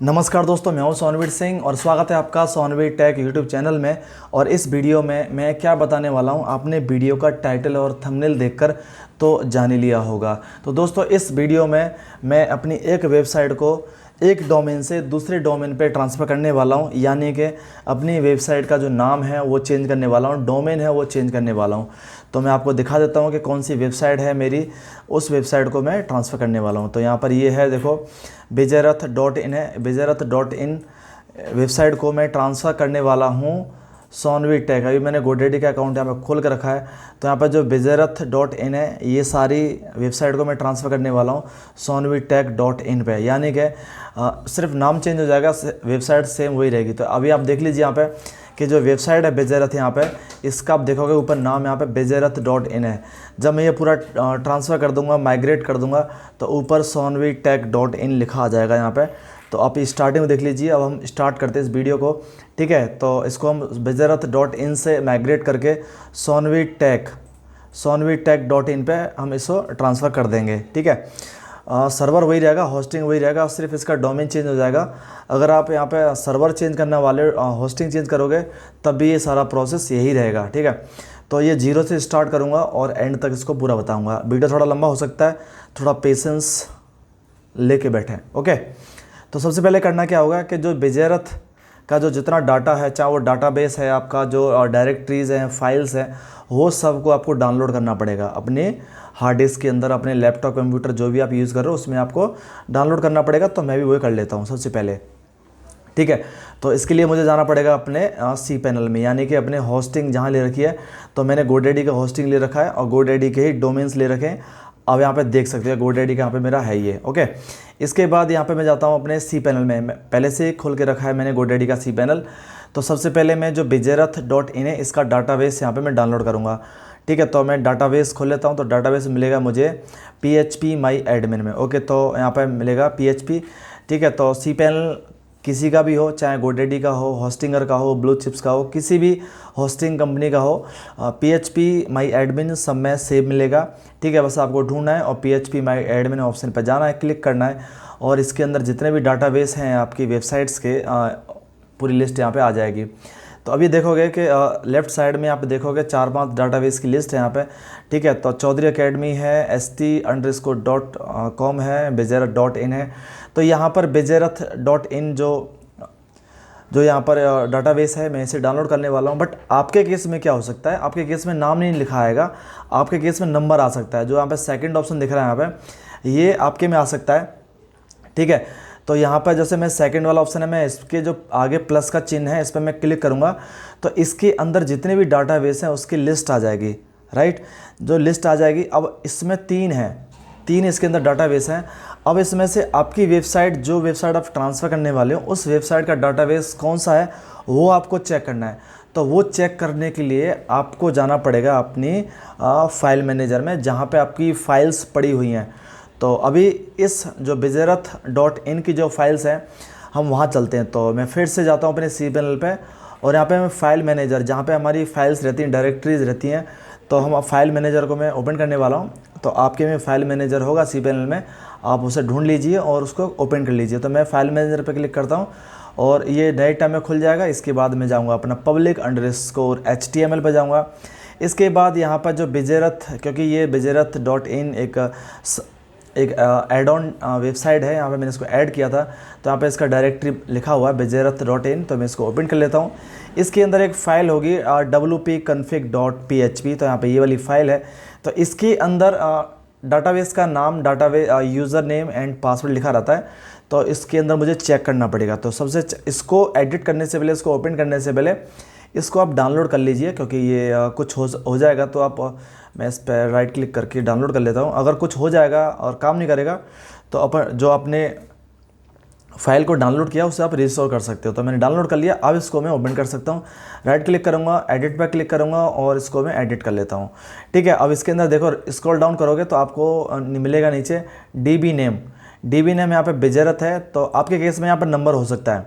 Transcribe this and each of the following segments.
नमस्कार दोस्तों, मैं हूं सोनवीर सिंह और स्वागत है आपका सोनवीर टेक यूट्यूब चैनल में। और इस वीडियो में मैं क्या बताने वाला हूं, आपने वीडियो का टाइटल और थंबनेल देखकर तो जान ही लिया होगा। तो दोस्तों, इस वीडियो में मैं अपनी एक वेबसाइट को एक डोमेन से दूसरे डोमेन पे ट्रांसफ़र करने वाला हूं, यानी कि अपनी वेबसाइट का जो नाम है वो चेंज करने वाला हूं, डोमेन है वो चेंज करने वाला हूं। तो मैं आपको दिखा देता हूं कि कौन सी वेबसाइट है मेरी, उस वेबसाइट को मैं ट्रांसफ़र करने वाला हूं। तो यहाँ पर ये है, देखो विजयरथ.in है। विजयरथ.in वेबसाइट को मैं ट्रांसफ़र करने वाला हूँ सोनवीर टेक। अभी मैंने गोडेडी का अकाउंट यहाँ पर खोल कर रखा है। तो यहाँ पर जो विजयरथ.in है, ये सारी वेबसाइट को मैं ट्रांसफ़र करने वाला हूँ सोनवीर टेक.in पे, यानी कि सिर्फ नाम चेंज हो जाएगा, वेबसाइट सेम वही रहेगी। तो अभी आप देख लीजिए यहाँ पे कि जो वेबसाइट है विजयरथ, यहाँ पे इसका आप देखोगे ऊपर नाम यहाँ पे विजयरथ.in है। जब मैं ये पूरा ट्रांसफ़र कर दूंगा, माइग्रेट कर दूंगा, तो ऊपर सोनवीर टेक.in लिखा आ जाएगा यहाँ पे। तो आप स्टार्टिंग में देख लीजिए। अब हम स्टार्ट करते हैं इस वीडियो को, ठीक है। तो इसको हम विजयरथ.in से माइग्रेट करके सोनवीर टेक.in पे हम इसको ट्रांसफ़र कर देंगे, ठीक है। सर्वर वही रहेगा, होस्टिंग वही रहेगा, सिर्फ इसका डोमेन चेंज हो जाएगा। अगर आप यहाँ पे सर्वर चेंज करने वाले होस्टिंग चेंज करोगे तब भी ये सारा प्रोसेस यही रहेगा, ठीक है। तो ये जीरो से स्टार्ट करूँगा और एंड तक इसको पूरा बताऊँगा। वीडियो थोड़ा लंबा हो सकता है, थोड़ा पेशेंस लेके बैठें, ओके। तो सबसे पहले करना क्या होगा कि जो विजयरथ का जो जितना डाटा है, चाहे वो डाटाबेस है आपका, जो डायरेक्टरीज़ हैं, फाइल्स हैं, वो सबको आपको डाउनलोड करना पड़ेगा अपने हार्ड डिस्क के अंदर, अपने लैपटॉप कंप्यूटर जो भी आप यूज़ कर रहे हो उसमें आपको डाउनलोड करना पड़ेगा। तो मैं भी वही कर लेता हूँ सबसे पहले, ठीक है। तो इसके लिए मुझे जाना पड़ेगा अपने सी पैनल में, यानी कि अपने होस्टिंग जहाँ ले रखी है। तो मैंने गोडेडी का होस्टिंग ले रखा है और गोडेडी के ही डोमेन्स ले रखे हैं। अब यहाँ पे देख सकते हैं गोडेडी का यहाँ पे मेरा है ये, ओके। इसके बाद यहाँ पे मैं जाता हूँ अपने सी पैनल में। पहले से ही खोल के रखा है मैंने गोडेडी का सी पैनल। तो सबसे पहले मैं जो विजयरथ.in है, इसका डाटाबेस यहाँ पे मैं डाउनलोड करूँगा, ठीक है। तो मैं डाटाबेस खोल लेता हूँ। तो डाटाबेस मिलेगा मुझे PHP माई एडमिन में, ओके। तो यहाँ पे मिलेगा PHP, ठीक है। तो सी पैनल किसी का भी हो, चाहे गोडेडी का हो, होस्टिंगर का हो, ब्लू चिप्स का हो, किसी भी होस्टिंग कंपनी का हो, PHP माई एडमिन सब में सेव मिलेगा, ठीक है। बस आपको ढूंढना है और PHP माई एडमिन ऑप्शन पर जाना है, क्लिक करना है और इसके अंदर जितने भी डाटाबेस हैं आपकी वेबसाइट्स के, पूरी लिस्ट यहाँ पे आ जाएगी। तो अभी देखोगे कि लेफ़्ट साइड में आप देखोगे 4-5 डाटाबेस की लिस्ट है यहाँ पे, ठीक है। तो चौधरी अकेडमी है, st_.com है, विजयरथ.in है। तो यहाँ पर विजयरथ.in जो यहाँ पर डाटाबेस है, मैं इसे डाउनलोड करने वाला हूँ। बट आपके केस में क्या हो सकता है, आपके केस में नाम नहीं लिखा आएगा, आपके केस में नंबर आ सकता है। जो यहाँ पर सेकेंड ऑप्शन दिख रहा है यहाँ पर, ये आपके में आ सकता है, ठीक है। तो यहाँ पर जैसे मैं सेकंड वाला ऑप्शन है, मैं इसके जो आगे प्लस का चिन्ह है इस पर मैं क्लिक करूँगा तो इसके अंदर जितने भी डाटाबेस हैं उसकी लिस्ट आ जाएगी, राइट। जो लिस्ट आ जाएगी, अब इसमें 3 हैं, 3 इसके अंदर डाटाबेस हैं। अब इसमें से आपकी वेबसाइट, जो वेबसाइट आप ट्रांसफ़र करने वाले हो, उस वेबसाइट का डाटाबेस कौन सा है वो आपको चेक करना है। तो वो चेक करने के लिए आपको जाना पड़ेगा अपनी फाइल मैनेजर में, जहाँ पर आपकी फ़ाइल्स पड़ी हुई हैं। तो अभी इस जो विजयरथ.in की जो फाइल्स हैं, हम वहाँ चलते हैं। तो मैं फिर से जाता हूँ अपने सी पैनल पे और यहाँ पे मैं फ़ाइल मैनेजर, जहाँ पे हमारी फाइल्स रहती हैं, डायरेक्टरीज रहती हैं, तो हम फाइल मैनेजर को मैं ओपन करने वाला हूँ। तो आपके में फाइल मैनेजर होगा सी पैनल में, आप उसे ढूंढ लीजिए और उसको ओपन कर लीजिए। तो मैं फाइल मैनेजर पर क्लिक करता हूँ और ये नए टैब में खुल जाएगा। इसके बाद मैं जाऊँगा अपना public_html पर जाऊँगा। इसके बाद यहाँ पर जो विजयरथ, क्योंकि ये विजयरथ.in एक एड ऑन वेबसाइट है, यहाँ पे मैंने इसको ऐड किया था। तो यहाँ पे इसका डायरेक्टरी लिखा हुआ है विजयरथ.in। तो मैं इसको ओपन कर लेता हूँ। इसके अंदर एक फ़ाइल होगी wp-config.php। तो यहाँ पे ये वाली फ़ाइल है। तो इसके अंदर डाटाबेस का नाम, database user name and password लिखा रहता है। तो इसके अंदर मुझे चेक करना पड़ेगा। तो सबसे इसको एडिट करने से पहले, इसको ओपन करने से पहले इसको आप डाउनलोड कर लीजिए, क्योंकि ये कुछ हो जाएगा तो आप, मैं इस पर राइट क्लिक करके डाउनलोड कर लेता हूँ। अगर कुछ हो जाएगा और काम नहीं करेगा तो अपन जो आपने फ़ाइल को डाउनलोड किया उसे आप रिस्टोर कर सकते हो। तो मैंने डाउनलोड कर लिया, अब इसको मैं ओपन कर सकता हूँ। राइट क्लिक करूँगा, एडिट पर क्लिक करूँगा और इसको मैं एडिट कर लेता हूँ, ठीक है। अब इसके अंदर देखो, स्क्रॉल डाउन करोगे तो आपको मिलेगा नीचे DB नेम यहाँ पे विजयरथ है। तो आपके केस में यहाँ पर नंबर हो सकता है,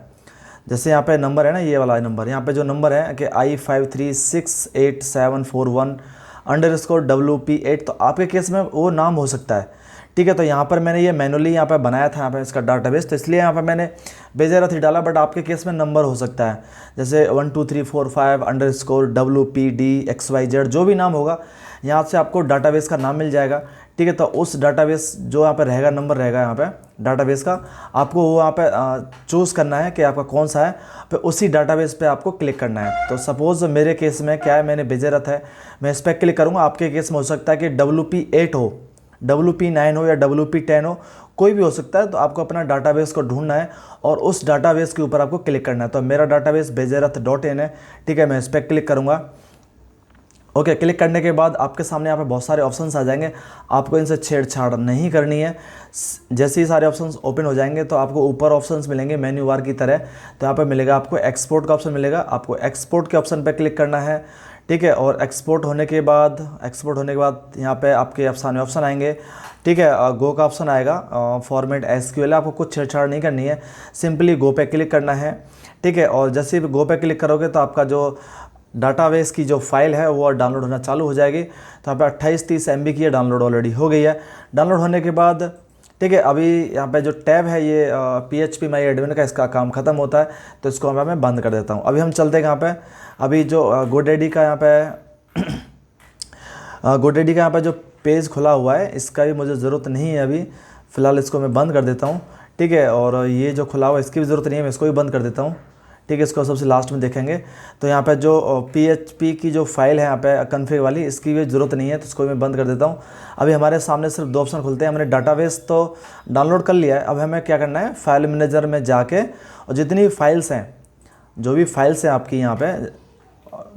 जैसे यहाँ पे नंबर है ना, ये वाला नंबर, यहाँ पे जो नंबर है कि I536741_WP8, तो आपके केस में वो नाम हो सकता है, ठीक है। तो यहाँ पर मैंने ये मैनुअली यहाँ पे बनाया था यहाँ पे इसका डाटाबेस, तो इसलिए यहाँ पे मैंने बेजेरथ ही डाला, बट आपके केस में नंबर हो सकता है, जैसे 1 2 3 4 5 अंडरस्कोर WPD XYZ जो भी नाम होगा, यहाँ से आपको डाटाबेस का नाम मिल जाएगा। ठीक है। तो उस डाटाबेस जो यहाँ पे रहेगा, नंबर रहेगा यहाँ पे डाटाबेस का, आपको वो यहाँ पे चूज़ करना है कि आपका कौन सा है, फिर उसी डाटाबेस पे आपको क्लिक करना है। तो सपोज़ मेरे केस में क्या है, मैंने बेजेरथ है, मैं इस पर क्लिक करूँगा। आपके केस में हो सकता है कि WP8 हो, WP9 हो या WP10 हो, कोई भी हो सकता है। तो आपको अपना डाटाबेस को ढूंढना है और उस डाटाबेस के ऊपर आपको क्लिक करना है। तो मेरा डाटाबेस बेजेरथ.in है। ठीक है, मैं इस पर क्लिक करूँगा। ओके, क्लिक करने के बाद आपके सामने यहाँ पे बहुत सारे ऑप्शंस आ जाएंगे, आपको इनसे छेड़छाड़ नहीं करनी है। जैसे ही सारे ऑप्शंस ओपन हो जाएंगे तो आपको ऊपर ऑप्शंस मिलेंगे मेन्यू बार की तरह। तो यहाँ पे मिलेगा आपको एक्सपोर्ट का ऑप्शन मिलेगा, आपको एक्सपोर्ट के ऑप्शन पे क्लिक करना है। ठीक है, और एक्सपोर्ट होने के बाद यहाँ पे आपके सामने ऑप्शन आएंगे। ठीक है, गो का ऑप्शन आएगा, फॉर्मेट SQL, आपको कुछ छेड़छाड़ नहीं करनी है, सिंपली गो पे क्लिक करना है। ठीक है, और जैसे ही गो पे क्लिक करोगे तो आपका जो डाटाबेस की जो फाइल है वो डाउनलोड होना चालू हो जाएगी। तो यहाँ पे 28-30 MB की डाउनलोड ऑलरेडी हो गई है। डाउनलोड होने के बाद ठीक है, अभी यहाँ पे जो टैब है ये PHP माई एडमिन का, इसका काम ख़त्म होता है, तो इसको मैं बंद कर देता हूँ। अभी हम चलते हैं यहाँ पे, अभी जो GoDaddy का यहाँ पे GoDaddy का यहाँ पे जो पेज खुला हुआ है, इसका भी मुझे ज़रूरत नहीं है अभी फ़िलहाल, इसको मैं बंद कर देता हूँ। ठीक है, और ये जो खुला हुआ है इसकी भी ज़रूरत नहीं है, मैं इसको भी बंद कर देता हूँ। ठीक है, इसको सबसे लास्ट में देखेंगे। तो यहाँ पे जो PHP की जो फाइल है यहाँ पे कॉन्फ़िग वाली, इसकी भी ज़रूरत नहीं है, तो इसको मैं बंद कर देता हूँ। अभी हमारे सामने सिर्फ 2 ऑप्शन खुलते हैं। हमने डाटाबेस तो डाउनलोड कर लिया है, अब हमें क्या करना है, फाइल मैनेजर में जाके और जितनी फाइल्स हैं, जो भी फाइल्स हैं आपकी यहाँ पे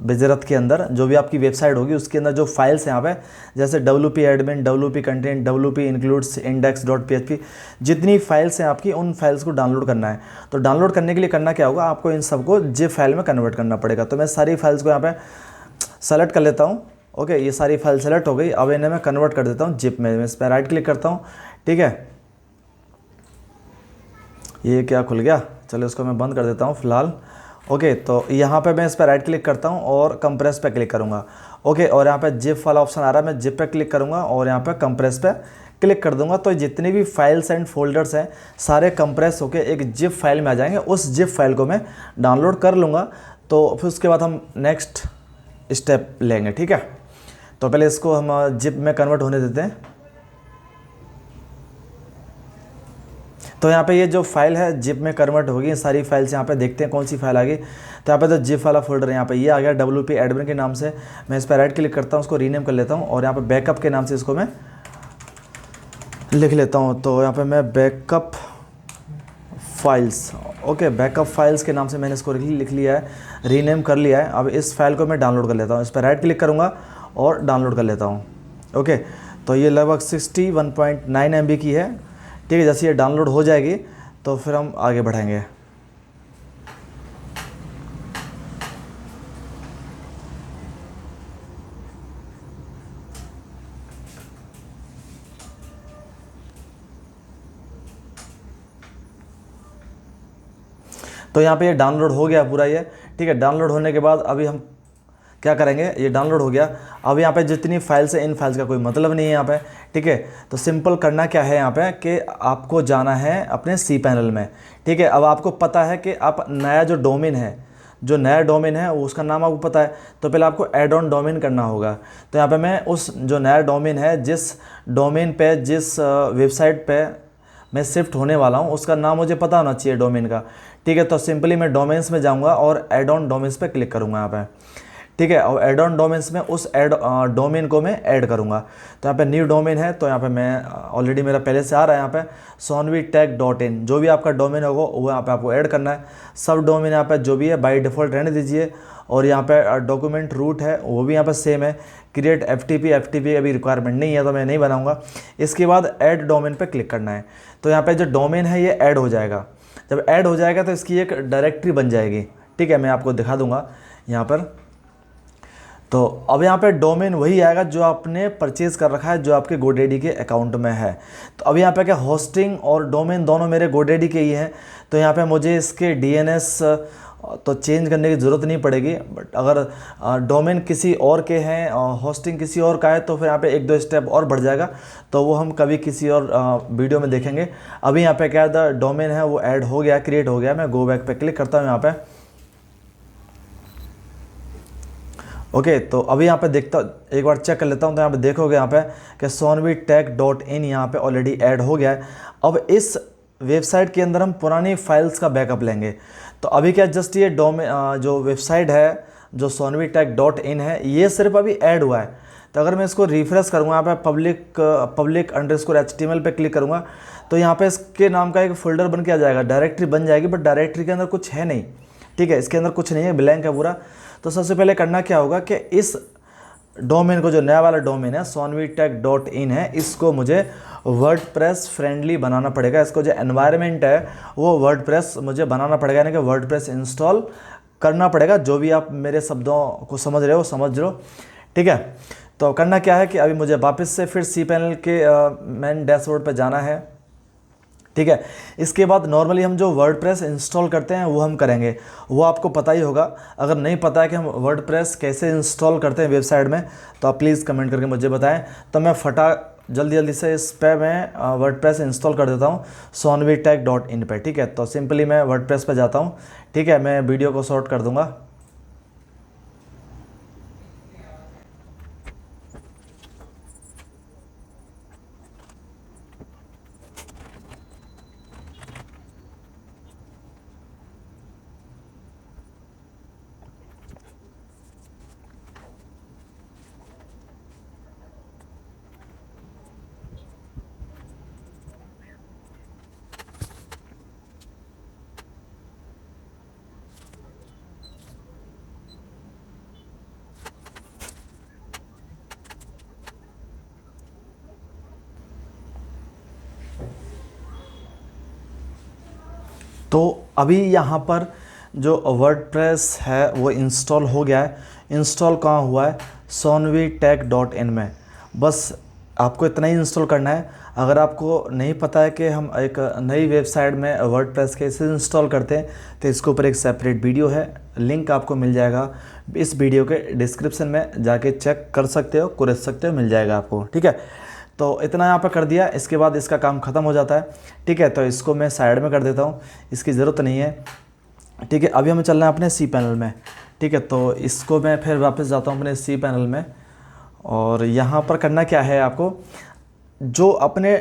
बेजेरथ के अंदर, जो भी आपकी वेबसाइट होगी उसके अंदर जो फाइल्स हैं यहाँ पे, जैसे WP admin, WP content, WP includes, index.php, जितनी फाइल्स हैं आपकी, उन फाइल्स को डाउनलोड करना है। तो डाउनलोड करने के लिए करना क्या होगा, आपको इन सबको जिप फाइल में कन्वर्ट करना पड़ेगा। तो मैं सारी फाइल्स को यहाँ पे सेलेक्ट कर लेता हूँ। ओके, ये सारी फाइल सेलेक्ट हो गई। अब इन्हें मैं कन्वर्ट कर देता हूँ जिप में। मैं इस पर राइट क्लिक करता हूँ। ठीक है, ये क्या खुल गया, चलो इसको मैं बंद कर देता हूँ फ़िलहाल। ओके, तो यहाँ पे मैं इस पर राइट क्लिक करता हूँ और कंप्रेस पे क्लिक करूँगा। ओके, और यहाँ पे जिप वाला ऑप्शन आ रहा है, मैं जिप पे क्लिक करूँगा और यहाँ पे कंप्रेस पे क्लिक कर दूँगा। तो जितनी भी फाइल्स एंड फोल्डर्स हैं सारे कंप्रेस होके एक जिप फाइल में आ जाएंगे। उस जिप फाइल को मैं डाउनलोड कर लूँगा, तो फिर उसके बाद हम नेक्स्ट स्टेप लेंगे। ठीक है, तो पहले इसको हम जिप में कन्वर्ट होने देते हैं। तो यहाँ पे ये जो फाइल है जिप में कन्वर्ट होगी, सारी फाइल्स यहाँ पे देखते हैं कौन सी फाइल आ गई। तो यहाँ पे तो जिप वाला फोल्डर यहाँ पे ये आ गया WP एडमिन के नाम से। मैं इस पर राइट क्लिक करता हूँ, उसको रीनेम कर लेता हूँ और यहाँ पे बैकअप के नाम से इसको मैं लिख लेता हूँ। तो यहाँ पे मैं backup files, okay, backup files के नाम से मैंने इसको लिख लिया है, रीनेम कर लिया है। अब इस फाइल को मैं डाउनलोड कर लेता हूँ, इस पर राइट क्लिक करूँगा और डाउनलोड कर लेता हूँ। ओके, तो ये लगभग 61.9 MB की है। ठीक है, जैसे ये डाउनलोड हो जाएगी तो फिर हम आगे बढ़ेंगे। तो यहाँ पे ये डाउनलोड हो गया पूरा ये। ठीक है, डाउनलोड होने के बाद अभी हम क्या करेंगे, ये डाउनलोड हो गया। अब यहाँ पे जितनी फाइल्स है इन फाइल्स का कोई मतलब नहीं है यहाँ पे। ठीक है, तो सिंपल करना क्या है यहाँ पे कि आपको जाना है अपने cPanel में। ठीक है, अब आपको पता है कि आप नया जो डोमेन है वो उसका नाम आपको पता है, तो पहले आपको ऐड ऑन डोमेन करना होगा। तो यहाँ पे मैं उस जो नया डोमेन है, जिस डोमेन पे, जिस वेबसाइट पे मैं शिफ्ट होने वाला हूँ, उसका नाम मुझे पता होना चाहिए डोमेन का। ठीक है, तो सिंपली मैं डोमेन्स में जाऊँगा और ऐड ऑन डोमेन्स पे क्लिक करूँगा यहाँ पे। ठीक है, और ऐड ऑन डोमेन्स में उस डोमेन को मैं ऐड करूँगा। तो यहाँ पे न्यू डोमेन है, तो यहाँ पे मैं ऑलरेडी मेरा पहले से आ रहा है यहाँ पे sonvytech.in। जो भी आपका डोमेन होगा वो यहाँ पे आपको ऐड करना है। सब डोमेन यहाँ पे जो भी है बाय डिफ़ॉल्ट रहने दीजिए। और यहाँ पे डॉक्यूमेंट रूट है वो भी यहाँ पे सेम है। क्रिएट FTP अभी रिक्वायरमेंट नहीं है तो मैं नहीं बनाऊँगा। इसके बाद ऐड डोमेन पर क्लिक करना है। तो यहाँ पर जो डोमेन है ये ऐड हो जाएगा। जब ऐड हो जाएगा तो इसकी एक डायरेक्टरी बन जाएगी। ठीक है, मैं आपको दिखा दूँगा यहाँ पर। तो अब यहाँ पे डोमेन वही आएगा जो आपने परचेज़ कर रखा है, जो आपके GoDaddy के अकाउंट में है। तो अब यहाँ पे क्या, होस्टिंग और डोमेन दोनों मेरे GoDaddy के ही हैं। तो यहाँ पे मुझे इसके DNS तो चेंज करने की ज़रूरत नहीं पड़ेगी। बट अगर डोमेन किसी और के हैं, होस्टिंग किसी और का है, तो फिर यहाँ पे एक दो स्टेप और बढ़ जाएगा, तो वो हम कभी किसी और वीडियो में देखेंगे। अभी यहाँ पे क्या द डोमेन है वो ऐड हो गया, क्रिएट हो गया। मैं गो बैक पे क्लिक करता हूँ यहाँ पे। ओके, तो अभी यहाँ पे देखता, एक बार चेक कर लेता हूँ। तो यहाँ पे देखोगे यहाँ पे कि sonvytech.in यहाँ पे ऑलरेडी ऐड हो गया है। अब इस वेबसाइट के अंदर हम पुरानी फाइल्स का बैकअप लेंगे। तो अभी क्या जस्ट ये जो वेबसाइट है जो sonvytech.in है, ये सिर्फ अभी ऐड हुआ है। तो अगर मैं इसको रिफ्रेश करूँगा, यहाँ पे public_html पे क्लिक करूँगा, तो यहाँ पे इसके नाम का एक फोल्डर बन के आ जाएगा, डायरेक्टरी बन जाएगी। बट डायरेक्टरी के अंदर कुछ है नहीं, ठीक है, इसके अंदर कुछ नहीं है, ब्लैंक है पूरा। तो सबसे पहले करना क्या होगा कि इस डोमेन को, जो नया वाला डोमेन है sonvytech.in है, इसको मुझे वर्डप्रेस फ्रेंडली बनाना पड़ेगा। इसको जो एनवायरनमेंट है वो वर्डप्रेस मुझे बनाना पड़ेगा, यानी कि वर्डप्रेस इंस्टॉल करना पड़ेगा। जो भी आप मेरे शब्दों को समझ रहे हो समझ लो, ठीक है। तो करना क्या है कि अभी मुझे वापस से फिर cPanel के मेन डैशबोर्ड पे जाना है, ठीक है। इसके बाद नॉर्मली हम जो वर्डप्रेस इंस्टॉल करते हैं वो हम करेंगे, वो आपको पता ही होगा। अगर नहीं पता है कि हम वर्डप्रेस कैसे इंस्टॉल करते हैं वेबसाइट में, तो आप प्लीज़ कमेंट करके मुझे बताएं। तो मैं जल्दी से इस पे मैं वर्डप्रेस इंस्टॉल कर देता हूँ sonvytech.in पे, ठीक है। तो सिंपली मैं वर्डप्रेस पे जाता हूँ, ठीक है। मैं वीडियो को शॉर्ट कर दूँगा। तो अभी यहाँ पर जो वर्डप्रेस है वो इंस्टॉल हो गया है। इंस्टॉल कहाँ हुआ है? sonvytech.in में। बस आपको इतना ही इंस्टॉल करना है। अगर आपको नहीं पता है कि हम एक नई वेबसाइट में वर्डप्रेस कैसे इंस्टॉल करते हैं, तो इसके ऊपर एक सेपरेट वीडियो है, लिंक आपको मिल जाएगा इस वीडियो के डिस्क्रिप्शन में, जाके चेक कर सकते हो, कर सकते हो, मिल जाएगा आपको, ठीक है। तो इतना यहाँ पर कर दिया, इसके बाद इसका काम ख़त्म हो जाता है, ठीक है। तो इसको मैं साइड में कर देता हूँ, इसकी ज़रूरत नहीं है, ठीक है। अभी हमें चलना है अपने cPanel में, ठीक है। तो इसको मैं फिर वापस जाता हूँ अपने cPanel में, और यहाँ पर करना क्या है आपको, जो अपने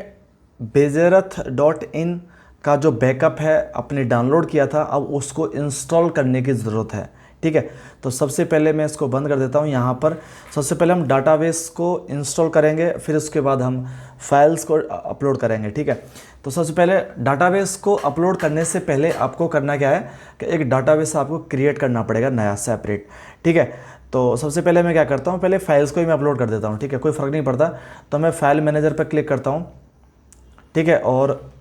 bezierath.in का जो बैकअप है अपने डाउनलोड किया था, अब उसको इंस्टॉल करने की ज़रूरत है, ठीक है। तो सबसे पहले मैं इसको बंद कर देता हूँ। यहाँ पर सबसे पहले हम डाटाबेस को इंस्टॉल करेंगे, फिर उसके बाद हम फाइल्स को अपलोड करेंगे, ठीक है। तो सबसे पहले डाटाबेस को अपलोड करने से पहले आपको करना क्या है कि एक डाटाबेस आपको क्रिएट करना पड़ेगा नया, सेपरेट, ठीक है। तो सबसे पहले मैं क्या करता हूँ, पहले फाइल्स को ही मैं अपलोड कर देता हूँ, ठीक है, कोई फ़र्क नहीं पड़ता। तो मैं फाइल मैनेजर पर क्लिक करता हूँ, ठीक है, और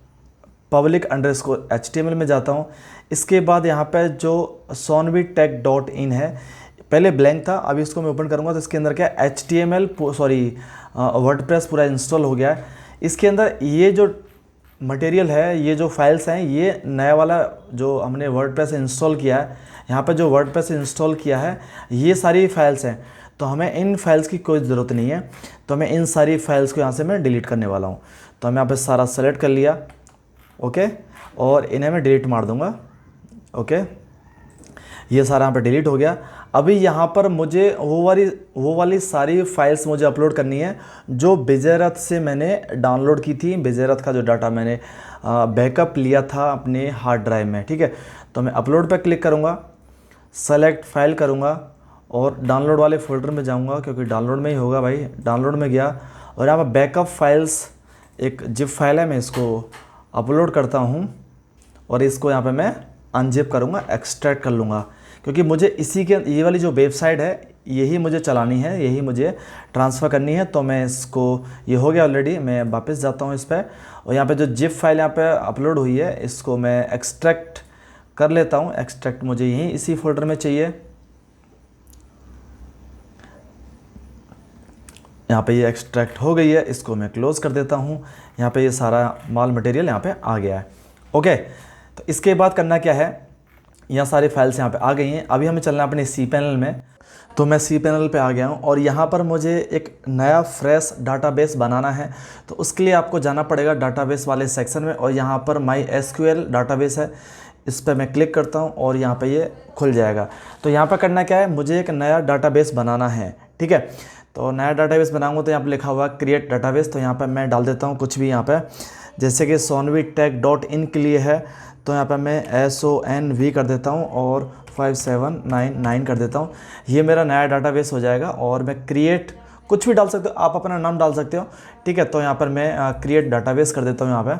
public_html में जाता हूँ। इसके बाद यहाँ पे जो sonvytech.in है, पहले ब्लैंक था, अभी इसको मैं ओपन करूँगा तो इसके अंदर क्या वर्डप्रेस पूरा इंस्टॉल हो गया है। इसके अंदर ये जो मटेरियल है, ये जो फाइल्स हैं, ये नया वाला जो हमने वर्डप्रेस इंस्टॉल किया है, यहाँ पर जो वर्डप्रेस इंस्टॉल किया है, ये सारी फाइल्स हैं। तो हमें इन फाइल्स की कोई ज़रूरत नहीं है, तो मैं इन सारी फाइल्स को यहाँ से मैं डिलीट करने वाला हूँ। तो मैं यहाँ पर सारा सेलेक्ट कर लिया, ओके, और इन्हें मैं डिलीट मार दूंगा, ओके। ये सारा यहाँ पर डिलीट हो गया। अभी यहाँ पर मुझे वो वाली सारी फाइल्स मुझे अपलोड करनी है जो बेजियरथ से मैंने डाउनलोड की थी, बेजियरथ का जो डाटा मैंने बैकअप लिया था अपने हार्ड ड्राइव में, ठीक है। तो मैं अपलोड पर क्लिक करूँगा, सेलेक्ट फाइल करूँगा और डाउनलोड वाले फोल्डर में जाऊँगा, क्योंकि डाउनलोड में ही होगा भाई। डाउनलोड में गया और यहाँ पर बैकअप फाइल्स एक जिप फाइल है, मैं इसको अपलोड करता हूँ और इसको यहाँ पे मैं अनजिप करूँगा, एक्सट्रैक्ट कर लूँगा, क्योंकि मुझे इसी के ये वाली जो वेबसाइट है यही मुझे चलानी है, यही मुझे ट्रांसफ़र करनी है। तो मैं इसको, ये हो गया ऑलरेडी, मैं वापस जाता हूँ इस पर, और यहाँ पे जो जिप फाइल यहाँ पे अपलोड हुई है इसको मैं एक्सट्रैक्ट कर लेता हूँ। एक्सट्रैक्ट मुझे यहीं इसी फोल्डर में चाहिए। यहाँ पे ये एक्सट्रैक्ट हो गई है, इसको मैं क्लोज़ कर देता हूँ। यहाँ पे ये सारा माल मटेरियल यहाँ पे आ गया है, ओके। तो इसके बाद करना क्या है यहाँ सारी फाइल्स यहाँ पे आ गई हैं। अभी हमें चलना है अपने सी पैनल में। तो मैं सी पैनल पे आ गया हूँ और यहाँ पर मुझे एक नया फ्रेश डाटाबेस बनाना है। तो उसके लिए आपको जाना पड़ेगा डाटाबेस वाले सेक्शन में और यहाँ पर माई एसक्यूएल डाटाबेस है, इस पर मैं क्लिक करता हूँ और यहाँ पे ये खुल जाएगा। तो यहाँ पर करना क्या है, मुझे एक नया डाटाबेस बनाना है, ठीक है। तो नया डाटाबेस बनाऊँगा तो यहाँ पर लिखा हुआ है क्रिएट डाटाबेस। तो यहाँ पर मैं डाल देता हूँ कुछ भी यहाँ पर, जैसे कि sonvytech.in के लिए है तो यहाँ पर मैं SONV कर देता हूँ और 5799 कर देता हूँ। ये मेरा नया डाटाबेस हो जाएगा और मैं क्रिएट कुछ भी डाल सकते हो, आप अपना नाम डाल सकते हो, ठीक है। तो यहाँ पर मैं क्रिएट डाटाबेस कर देता हूँ यहाँ पे,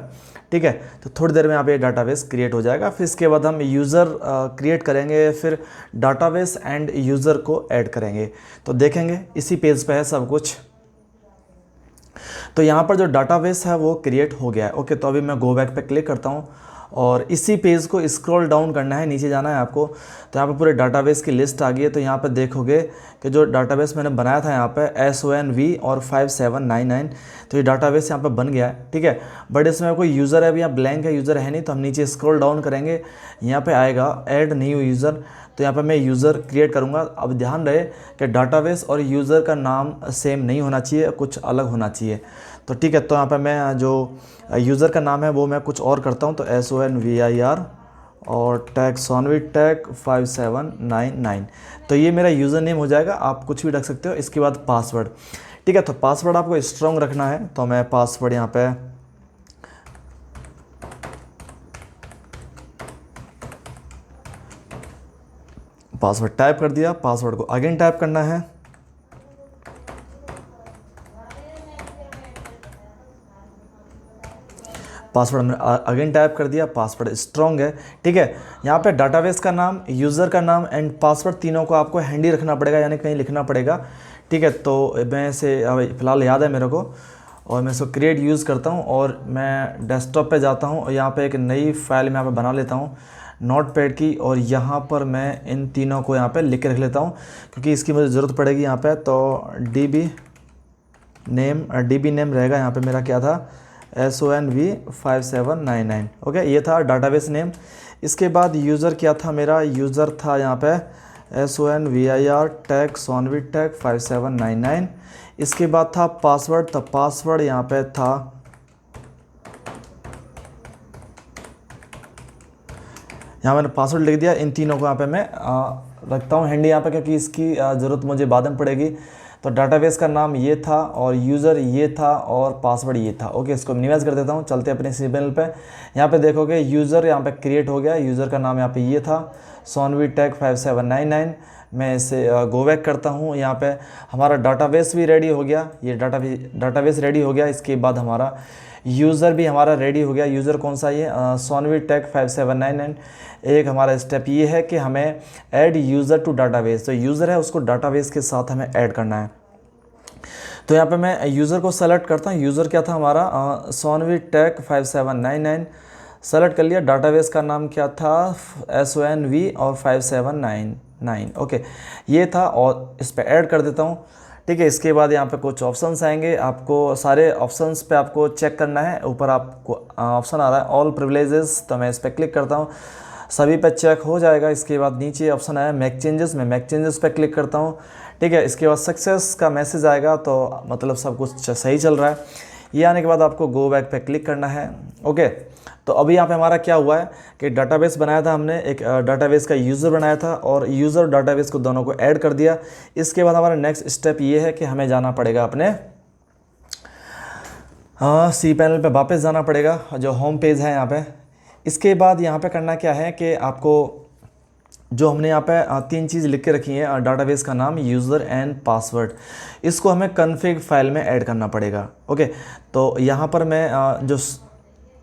ठीक है। तो थोड़ी देर में यहाँ पे डाटाबेस क्रिएट हो जाएगा। फिर इसके बाद हम यूज़र क्रिएट करेंगे, फिर डाटाबेस एंड यूज़र को ऐड करेंगे। तो देखेंगे इसी पेज पे है सब कुछ। तो यहाँ पर जो डाटाबेस है वो क्रिएट हो गया है, ओके। तो अभी मैं गो बैक पे क्लिक करता हूँ और इसी पेज को स्क्रॉल डाउन करना है, नीचे जाना है आपको। तो यहाँ पे पूरे डाटाबेस की लिस्ट आ गई है। तो यहाँ पे देखोगे कि जो डाटाबेस मैंने बनाया था यहाँ पे SONV और 5799, तो ये डाटाबेस यहाँ पे बन गया है, ठीक है। बट इसमें कोई यूज़र है, अभी यहाँ ब्लैंक है, यूज़र है नहीं। तो हम नीचे स्क्रॉल डाउन करेंगे, यहाँ पे आएगा ऐड न्यू यूज़र। तो यहाँ पे मैं यूज़र क्रिएट करूँगा। अब ध्यान रहे कि डाटाबेस और यूज़र का नाम सेम नहीं होना चाहिए, कुछ अलग होना चाहिए। तो ठीक है, तो यहाँ पे मैं जो यूज़र का नाम है वो मैं कुछ और करता हूँ। तो SONVIR और टैग sonvytech 5799, तो ये मेरा यूज़र नेम हो जाएगा। आप कुछ भी रख सकते हो। इसके बाद पासवर्ड, ठीक है। तो पासवर्ड आपको स्ट्रॉन्ग रखना है। तो मैं पासवर्ड यहाँ पे पासवर्ड टाइप कर दिया। पासवर्ड को अगेन टाइप करना है। पासवर्ड हमने अगेन टाइप कर दिया। पासवर्ड स्ट्रॉन्ग है, ठीक है। यहाँ पे डाटाबेस का नाम, यूज़र का नाम एंड पासवर्ड तीनों को आपको हैंडी रखना पड़ेगा, यानी कहीं लिखना पड़ेगा, ठीक है। तो मैं इसे फ़िलहाल याद है मेरे को और मैं इसको क्रिएट यूज़ करता हूँ और मैं डेस्कटॉप पे जाता हूँ और यहाँ पे एक नई फाइल मैं यहाँ पे बना लेता हूँ नोटपैड की, और यहाँ पर मैं इन तीनों को यहाँ पे लिख के रख लेता हूँ क्योंकि इसकी मुझे ज़रूरत पड़ेगी यहाँ पे। तो DB नेम रहेगा यहाँ पे मेरा, क्या था, SONV 5799, ओके। ये था डाटाबेस नेम। इसके बाद यूज़र क्या था मेरा, यूज़र था यहाँ पे SONVIR टैग sonvytech 5799। इसके बाद था पासवर्ड, तो पासवर्ड यहाँ पे था यहाँ मैंने पासवर्ड लिख दिया। इन तीनों को यहाँ पे मैं रखता हूँ हैंडी यहाँ पे क्योंकि इसकी ज़रूरत मुझे बाद में पड़ेगी। तो डाटाबेस का नाम ये था और यूज़र ये था और पासवर्ड ये था, ओके। इसको मिनिमाइज़ कर देता हूँ। चलते अपने सी पैनल पे। यहाँ पे देखोगे यूज़र यहाँ पे क्रिएट हो गया। यूज़र का नाम यहाँ पे ये था sonvytech 5799। मैं इसे गो बैक करता हूँ। यहाँ पे हमारा डाटाबेस भी रेडी हो गया। ये डाटाबेस रेडी हो गया। इसके बाद हमारा यूज़र भी हमारा रेडी हो गया। यूज़र कौन सा, ये sonvytech 5799। एक हमारा स्टेप ये है कि हमें ऐड यूज़र टू डाटाबेस, तो यूज़र है उसको डाटाबेस के साथ हमें ऐड करना है। तो यहाँ पे मैं यूज़र को सेलेक्ट करता हूँ। यूज़र क्या था हमारा, sonvytech 5799 सेलेक्ट कर लिया। डाटाबेस का नाम क्या था, SONV और 5799, ओके ये था और इस पर ऐड कर देता हूँ, ठीक है। इसके बाद यहाँ पे कुछ ऑप्शंस आएंगे। आपको सारे ऑप्शंस पे आपको चेक करना है। ऊपर आपको ऑप्शन आ रहा है ऑल प्रिविलेजेस, तो मैं इस पर क्लिक करता हूँ, सभी पे चेक हो जाएगा। इसके बाद नीचे ऑप्शन आया मैक चेंजेस, मैं मैक चेंजेस पे क्लिक करता हूँ, ठीक है। इसके बाद सक्सेस का मैसेज आएगा, तो मतलब सब कुछ सही चल रहा है। ये आने के बाद आपको गो बैक पे क्लिक करना है, ओके। तो अभी यहाँ पे हमारा क्या हुआ है कि डाटाबेस बनाया था हमने, एक डाटाबेस का यूज़र बनाया था और यूज़र डाटाबेस को दोनों को ऐड कर दिया। इसके बाद हमारा नेक्स्ट स्टेप ये है कि हमें जाना पड़ेगा अपने सी पैनल पे वापस जाना पड़ेगा, जो होम पेज है यहाँ पे। इसके बाद यहाँ पे करना क्या है कि आपको जो हमने यहाँ पे 3 चीज़ लिख के रखी है, डाटाबेस का नाम, यूज़र एंड पासवर्ड, इसको हमें कॉन्फ़िग फाइल में ऐड करना पड़ेगा, ओके। तो यहाँ पर मैं जो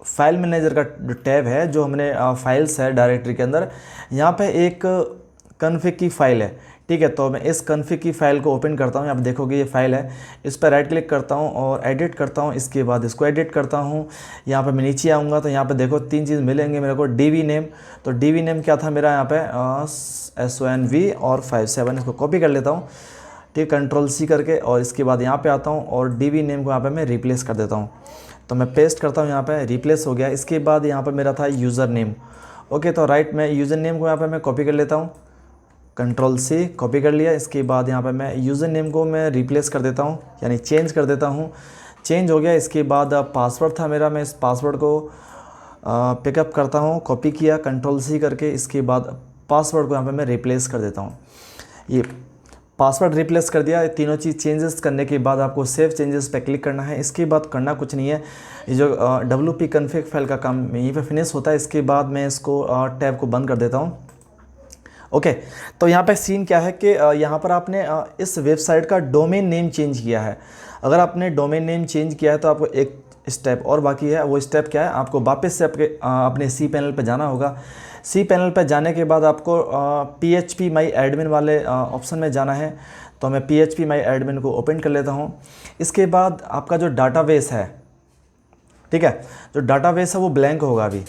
फाइल मैनेजर का जो टैब है, जो हमने फाइल्स है डायरेक्टरी के अंदर, यहाँ पे एक कॉन्फ़िग की फ़ाइल है, ठीक है। तो मैं इस कॉन्फ़िग की फ़ाइल को ओपन करता हूँ। आप देखोगे ये फ़ाइल है, इस पर राइट क्लिक करता हूँ और एडिट करता हूँ। इसके बाद इसको एडिट करता हूँ। यहाँ पे मैं नीचे आऊँगा तो यहाँ पे देखो 3 चीज़ मिलेंगे मेरे को। DB नेम, तो DB नेम क्या था मेरा यहाँ पे SONV और 57, इसको कॉपी कर लेता हूँ, ठीक, Ctrl+C करके। और इसके बाद यहाँ पर आता हूँ और DB नेम को यहाँ पर मैं रिप्लेस कर देता हूँ। तो मैं पेस्ट करता हूँ, यहाँ पे रिप्लेस हो गया। इसके बाद यहाँ पर मेरा था यूज़र नेम, ओके, तो राइट मैं यूज़र नेम को यहाँ पे मैं कॉपी कर लेता हूँ, कंट्रोल सी कॉपी कर लिया। इसके बाद यहाँ पे मैं यूज़र नेम को मैं रिप्लेस कर देता हूँ, यानी चेंज कर देता हूँ। चेंज हो गया। इसके बाद पासवर्ड था मेरा, मैं इस पासवर्ड को पिकअप करता हूँ, कॉपी किया कंट्रोल सी करके। इसके बाद पासवर्ड को यहाँ पे मैं रिप्लेस कर देता हूँ। ये पासवर्ड रिप्लेस कर दिया। ये तीनों चीज़ चेंजेस करने के बाद आपको सेव चेंजेस पे क्लिक करना है। इसके बाद करना कुछ नहीं है, ये जो WP कॉन्फ़िग फाइल का काम यहीं पे फिनिश होता है। इसके बाद मैं इसको टैब को बंद कर देता हूँ। ओके, तो यहाँ पे सीन क्या है कि यहाँ पर आपने इस वेबसाइट का डोमेन नेम चेंज किया है। अगर आपने डोमेन नेम चेंज किया है तो आपको एक स्टेप और बाकी है। वो स्टेप क्या है, आपको वापस से अपने सी पैनल पे जाना होगा। सी पैनल पे जाने के बाद आपको PHP माई एडमिन वाले ऑप्शन में जाना है। तो मैं PHP माई एडमिन को ओपन कर लेता हूँ। इसके बाद आपका जो डाटाबेस है, ठीक है, जो डाटाबेस है वो ब्लैंक होगा अभी,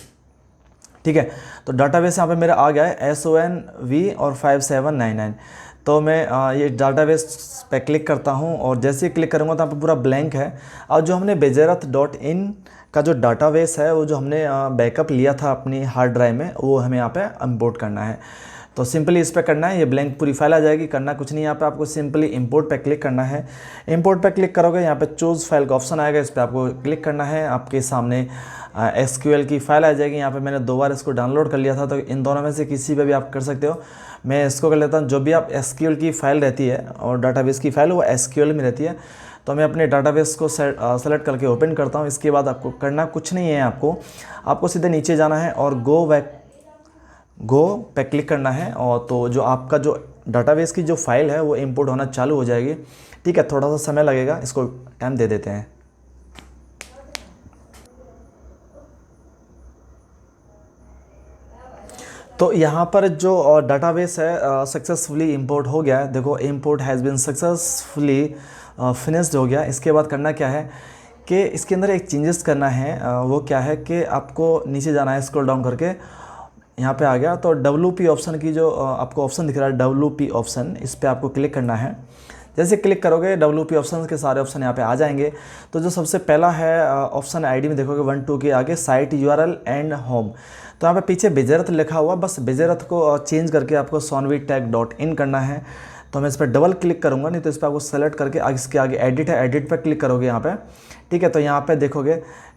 ठीक है। तो डाटाबेस यहाँ पे मेरा आ गया है SONV और 5799। तो मैं ये डाटाबेस पे क्लिक करता हूँ और जैसे ही क्लिक करूँगा तो यहाँ पे पूरा ब्लैंक है। और जो हमने bejarat.in का जो डाटाबेस है, वो जो हमने बैकअप लिया था अपनी हार्ड ड्राइव में, वो हमें यहाँ पे इंपोर्ट करना है। तो सिंपली इस पर करना है, ये ब्लैंक पूरी फाइल आ जाएगी। करना कुछ नहीं, यहाँ पे आपको सिंपली इंपोर्ट पे क्लिक करना है। इंपोर्ट पे क्लिक करोगे, यहाँ पे चूज़ फाइल का ऑप्शन आएगा, इस पर आपको क्लिक करना है। आपके सामने SQL की फ़ाइल आ जाएगी। यहाँ पे मैंने 2 बार इसको डाउनलोड कर लिया था, तो इन दोनों में से किसी पे भी आप कर सकते हो। मैं इसको कर लेता हूँ। जो भी आप SQL की फ़ाइल रहती है और डाटाबेस की फ़ाइल वो SQL में रहती है। तो मैं अपने डाटाबेस को सेलेक्ट करके ओपन करता हूँ। इसके बाद आपको करना कुछ नहीं है, आपको सीधे नीचे जाना है और गो पे क्लिक करना है। और तो जो आपका जो डाटाबेस की जो फाइल है वो इंपोर्ट होना चालू हो जाएगी, ठीक है। थोड़ा सा समय लगेगा, इसको टाइम दे देते हैं। तो यहाँ पर जो डाटाबेस है सक्सेसफुली इंपोर्ट हो गया है। देखो, import has been successfully finished हो गया। इसके बाद करना क्या है कि इसके अंदर एक चेंजेस करना है। वो क्या है कि आपको नीचे जाना है, स्क्रॉल डाउन करके यहाँ पे आ गया। तो WP ऑप्शन की जो आपको ऑप्शन दिख रहा है, WP ऑप्शन, इस पर आपको क्लिक करना है। जैसे क्लिक करोगे WP ऑप्शन के सारे ऑप्शन यहाँ पे आ जाएंगे। तो जो सबसे पहला है ऑप्शन ID में देखोगे 1 2 के आगे साइट URL एंड होम। तो यहाँ पे पीछे बेजरत लिखा हुआ, बस बेजरत को चेंज करके आपको sonvitech.in करना है। तो मैं इस पर डबल क्लिक करूँगा, नहीं तो इस पर आपको सेलेक्ट करके इसके आगे एडिट है, एडिट पर क्लिक करोगे यहाँ पे, ठीक है। तो यहाँ पे देखोगे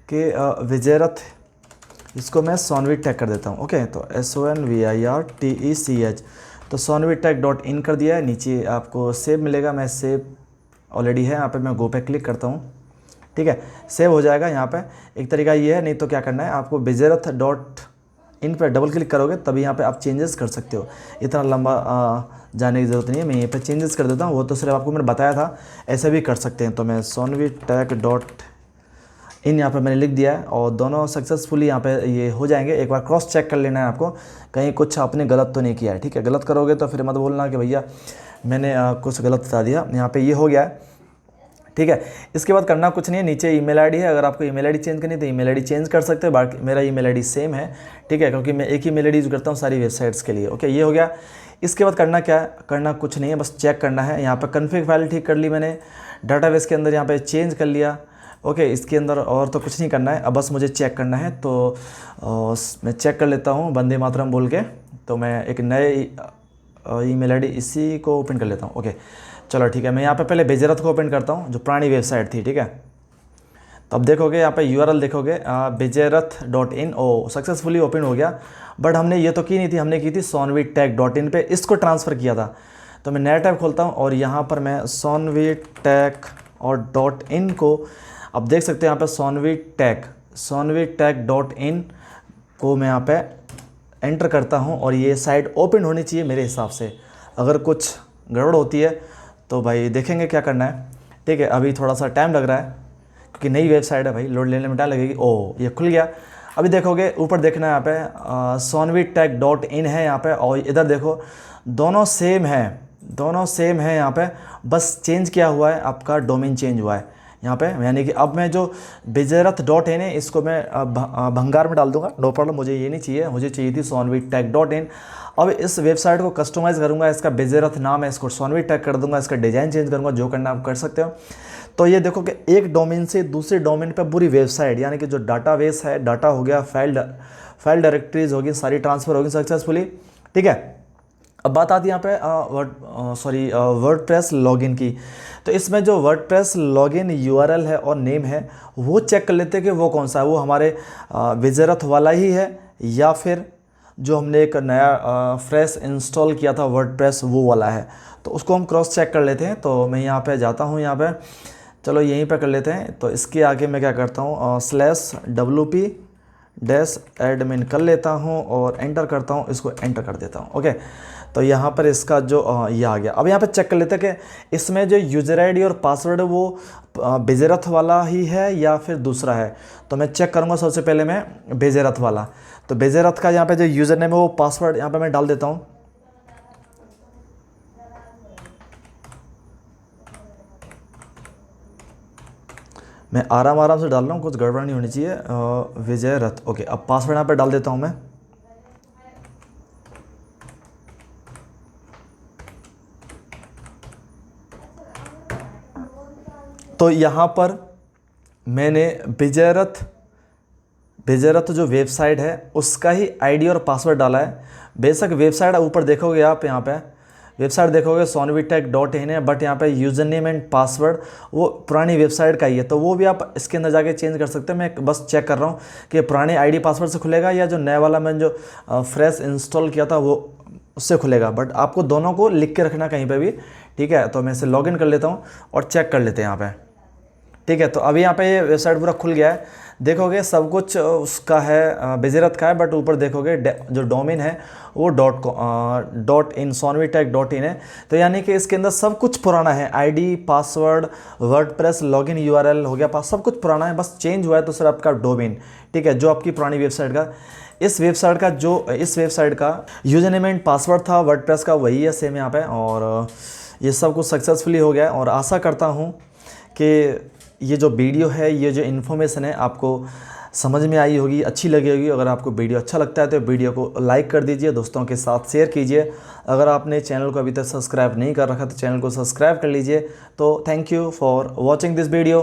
कि बेजरत, इसको मैं sonvitech कर देता हूँ। ओके, तो SONVIRTECH, तो sonvitech.in कर दिया है। नीचे आपको सेव मिलेगा, मैं सेव ऑलरेडी है, यहाँ पे मैं गो पे क्लिक करता हूँ, ठीक है। सेव हो जाएगा। यहाँ पे एक तरीका ये है, नहीं तो क्या करना है, आपको bejarat.in पर डबल क्लिक करोगे तभी यहाँ पे आप चेंजेस कर सकते हो। इतना लंबा जाने की ज़रूरत नहीं है, मैं यहाँ पे चेंजेस कर देता हूँ। वो तो सिर्फ आपको मैंने बताया था, ऐसे भी कर सकते हैं। तो मैं sonvitech.in यहाँ पे मैंने लिख दिया है और दोनों सक्सेसफुली यहाँ पे ये हो जाएंगे। एक बार क्रॉस चेक कर लेना है आपको, कहीं कुछ आपने गलत तो नहीं किया है, ठीक है। गलत करोगे तो फिर मत बोलना कि भैया मैंने कुछ गलत बता दिया। यहाँ पे ये हो गया है, ठीक है। इसके बाद करना कुछ नहीं है, नीचे ईमेल आईडी है। अगर आपको ईमेल आईडी चेंज करनी है तो ईमेल आईडी चेंज कर सकते हो। बाकी मेरा ईमेल आईडी सेम है, ठीक है, क्योंकि मैं एक ही ईमेल आईडी यूज़ करता हूँ सारी वेबसाइट्स के लिए। ओके, ये हो गया। इसके बाद करना क्या है, करना कुछ नहीं है, बस चेक करना है। यहाँ पर कॉन्फ़िग फाइल ठीक कर ली मैंने, डाटाबेस के अंदर यहाँ पे चेंज कर लिया। ओके, इसके अंदर और तो कुछ नहीं करना है, अब बस मुझे चेक करना है। तो मैं चेक कर लेता हूँ वंदे मातरम बोल के। तो मैं एक नए ईमेल आईडी इसी को ओपन कर लेता हूँ। ओके, चलो ठीक है। मैं यहाँ पे पहले बेजरत को ओपन करता हूँ, जो पुरानी वेबसाइट थी, ठीक है। तो अब देखोगे यहाँ पे URL देखोगे bejarat.in, ओ सक्सेसफुली ओपन हो गया। बट हमने ये तो की नहीं थी, हमने की थी sonvitech.in पे, इसको ट्रांसफ़र किया था। तो मैं नया टैब खोलता हूँ और यहाँ पर मैं sonvitech और .in को, अब देख सकते हैं यहाँ पे sonvitech.in को मैं यहाँ पे एंटर करता हूँ और ये साइट ओपन होनी चाहिए मेरे हिसाब से। अगर कुछ गड़बड़ होती है तो भाई देखेंगे क्या करना है, ठीक है। अभी थोड़ा सा टाइम लग रहा है क्योंकि नई वेबसाइट है भाई, लोड लेने में टाइम लगेगी। ओह, ये खुल गया। अभी देखोगे ऊपर देखना है यहाँ पे sonvitech.in है यहाँ पे, और इधर देखो दोनों सेम है, दोनों सेम है यहाँ पे, बस चेंज किया हुआ है, आपका डोमेन चेंज हुआ है यहाँ पे। यानी कि अब मैं जो bejarat.in है इसको मैं भंगार में डाल दूंगा, नो प्रॉब्लम। मुझे ये नहीं चाहिए, मुझे चाहिए थी sonvitech.in। अब इस वेबसाइट को कस्टमाइज़ करूँगा, इसका बेजरत नाम है, इसको sonvitech कर दूंगा, इसका डिज़ाइन चेंज करूँगा, जो करना आप कर सकते हो। तो ये देखो कि एक डोमेन से दूसरे डोमेन पर पूरी वेबसाइट, यानी कि जो डाटाबेस है, डाटा हो गया, फाइल डायरेक्टरीज होगी सारी ट्रांसफ़र होगी सक्सेसफुली, ठीक है। अब बात आती है यहाँ पे वर्डप्रेस लॉगिन की। तो इसमें जो वर्डप्रेस लॉगिन यूआरएल है और नेम है वो चेक कर लेते हैं कि वो कौन सा है, वो हमारे विजयरथ वाला ही है या फिर जो हमने एक नया फ्रेश इंस्टॉल किया था वर्डप्रेस वो वाला है। तो उसको हम क्रॉस चेक कर लेते हैं। तो मैं यहाँ पे जाता हूँ, यहाँ पे चलो यहीं पे कर लेते हैं। तो इसके आगे मैं क्या करता हूँ /wp-admin कर लेता हूँ और एंटर करता हूँ, इसको एंटर कर देता हूँ। ओके, तो यहाँ पर इसका जो ये आ गया। अब यहाँ पे चेक कर लेते हैं कि इसमें जो यूज़र आईडी और पासवर्ड है वो विजयरथ वाला ही है या फिर दूसरा है। तो मैं चेक करूँगा सबसे पहले मैं विजयरथ वाला। तो विजयरथ का यहाँ पे जो यूज़र नेम है वो पासवर्ड यहाँ पे मैं डाल देता हूँ। मैं आराम से डाल रहा हूँ, कुछ गड़बड़ नहीं होनी चाहिए। विजयरथ, ओके। अब पासवर्ड यहाँ पे डाल देता हूँ मैं। तो यहाँ पर मैंने विजयरथ जो वेबसाइट है उसका ही आईडी और पासवर्ड डाला है। बेशक वेबसाइट ऊपर देखोगे आप, यहाँ पे वेबसाइट देखोगे sonvitech.in है, बट यहाँ पे यूज़र नेम एंड पासवर्ड वो पुरानी वेबसाइट का ही है। तो वो भी आप इसके अंदर जाके चेंज कर सकते हैं। मैं बस चेक कर रहा हूँ कि पुराने आईडी पासवर्ड से खुलेगा या जो नया वाला मैंने जो फ्रेश इंस्टॉल किया था वो उससे खुलेगा। बट आपको दोनों को लिख के रखना कहीं पर भी, ठीक है। तो मैं इसे लॉगिन कर लेता हूँ और चेक कर लेते हैं यहाँ पर, ठीक है। तो अभी यहाँ पे ये वेबसाइट पूरा खुल गया है। देखोगे सब कुछ उसका है, विजयरथ का है, बट ऊपर देखोगे जो डोमेन है वो .in sonvitech.in है। तो यानी कि इसके अंदर सब कुछ पुराना है, ID, password, WordPress login URL हो गया, सब कुछ पुराना है, बस चेंज हुआ है तो सर आपका डोमेन, ठीक है, जो आपकी पुरानी वेबसाइट का। इस वेबसाइट का यूजर नेम एंड पासवर्ड था वर्डप्रेस का, वही है सेम यहाँ पे। और ये सब कुछ सक्सेसफुली हो गया और आशा करता हूँ कि ये जो वीडियो है, ये जो इन्फॉर्मेशन है आपको समझ में आई होगी, अच्छी लगी होगी। अगर आपको वीडियो अच्छा लगता है तो वीडियो को लाइक कर दीजिए, दोस्तों के साथ शेयर कीजिए। अगर आपने चैनल को अभी तक सब्सक्राइब नहीं कर रखा तो चैनल को सब्सक्राइब कर लीजिए। तो thank you for watching this video.